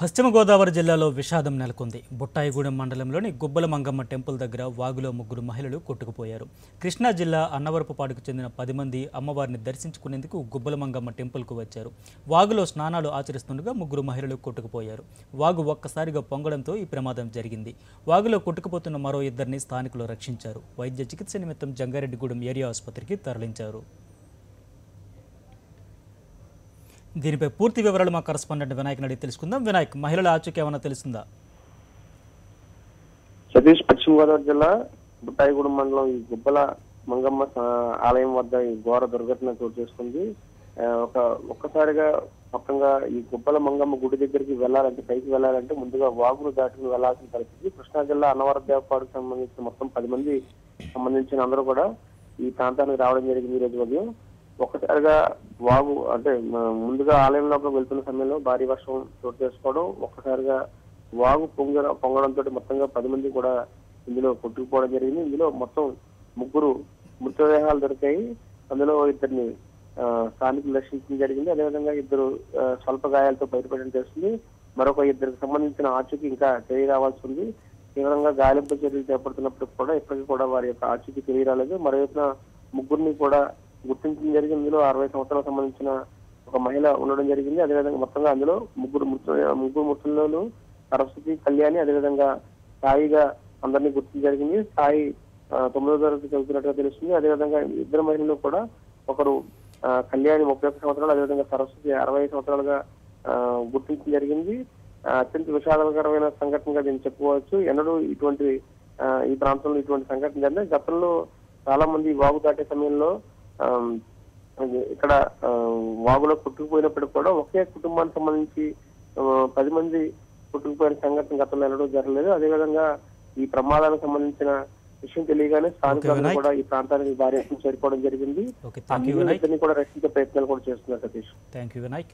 పశ్చిమ గోదావరి జిల్లాలో విషాదం నెలకొంది. బుట్టాయిగూడెం మండలంలోని గుబ్బల మంగమ్మ టెంపుల్ దగ్గర వాగులో ముగ్గురు మహిళలు కొట్టుకుపోయారు. కృష్ణా జిల్లా అన్నవరపుపాడుకు చెందిన 10 మంది అమ్మవారిని దర్శించుకునేందుకు గుబ్బల మంగమ్మ టెంపుల్కు వచ్చారు. వాగులో స్నానాలు ఆచరిస్తుండగా ముగ్గురు మహిళలు కొట్టుకుపోయారు. వాగు ఒక్కసారిగా పొంగడంతో ఈ ప్రమాదం జరిగింది. వాగులో కొట్టుకుపోతున్న మరో ఇద్దరిని స్థానికులు రక్షించారు. వైద్య చికిత్స నిమిత్తం జంగారెడ్డిగూడెం ఏరియా ఆసుపత్రికి తరలించారు. దీనిపై పూర్తి వివరాలు మా కరెస్పాండెంట్ వినాయక్ అడిగి తెలుసుకుందాం. వినాయక్, మహిళల ఆచూకీ ఏమైనా తెలుస్తుందా? సతీష్, పశ్చిమ గోదావరి జిల్లా బుట్టాయిగూడెం మండలం ఈ గుబ్బల మంగమ్మ ఆలయం వద్ద ఈ ఘోర దుర్ఘటన చోటు చేసుకుంది. ఒక్కసారిగా మొత్తంగా ఈ గుబ్బల మంగమ్మ గుడి దగ్గరికి వెళ్ళాలంటే, పైకి వెళ్ళాలంటే ముందుగా వాగును దాటుకుని వెళ్లాల్సిన పరిస్థితి. కృష్ణా జిల్లా అన్నవరదేవపాడుకు సంబంధించిన మొత్తం 10 మంది సంబంధించిన అందరూ కూడా ఈ ప్రాంతానికి రావడం జరిగింది ఈ రోజు ఉదయం. ఒక్కసారిగా వాగు అంటే ముందుగా ఆలయం లోపల వెళ్తున్న సమయంలో భారీ వర్షం చోటు చేసుకోవడం, ఒక్కసారిగా వాగు పొంగడంతో మొత్తంగా 10 మంది కూడా ఇందులో కొట్టుకుపోవడం జరిగింది. ఇందులో మొత్తం ముగ్గురు మృతదేహాలు దొరికాయి. అందులో ఇద్దరిని స్థానికులు రక్షించడం జరిగింది. అదేవిధంగా ఇద్దరు స్వల్ప గాయాలతో బయటపడడం చేస్తుంది. మరొక ఇద్దరికి సంబంధించిన ఆచూకీ ఇంకా తెలియరావాల్సి ఉంది. తీవ్రంగా గాలింపు చర్యలు చేపడుతున్నప్పటికీ కూడా ఇప్పటికీ కూడా వారి యొక్క ఆచూకీ తెలియరాలేదు. మరోవైపున ముగ్గురిని కూడా గుర్తించడం జరిగింది. ఇందులో 60 సంవత్సరాలకు సంబంధించిన ఒక మహిళ ఉండడం జరిగింది. అదేవిధంగా మొత్తంగా అందులో ముగ్గురు మృతుల్లో సరస్వతి, కళ్యాణి, అదేవిధంగా సాయిగా అందరినీ గుర్తించడం జరిగింది. సాయి 9వ తరగతి చదువుతున్నట్టుగా తెలుస్తుంది. అదేవిధంగా ఇద్దరు మహిళలు కూడా, ఒకరు కళ్యాణి 31 సంవత్సరాలు, అదేవిధంగా సరస్వతి 60 సంవత్సరాలుగా గుర్తించడం జరిగింది. అత్యంత విషాదకరమైన సంఘటనగా దీన్ని చెప్పుకోవచ్చు. ఎన్నడూ ఈ ప్రాంతంలో ఇటువంటి సంఘటన జరిగిన గతంలో చాలా మంది వాగు దాటే సమయంలో ఇక్కడ వాగులో కొట్టుకుపోయినప్పటికీ కూడా ఒకే కుటుంబానికి సంబంధించి 10 మంది కొట్టుకుపోయిన సంఘటన గతంలో ఎన్నడూ జరగలేదు. అదేవిధంగా ఈ ప్రమాదానికి సంబంధించిన విషయం తెలియగానే స్థానికులు కూడా ఈ ప్రాంతానికి భారీ చేరుకోవడం జరిగింది. కూడా రక్షించే ప్రయత్నాలు కూడా చేస్తున్నారు. Satish, thank you Vinayak.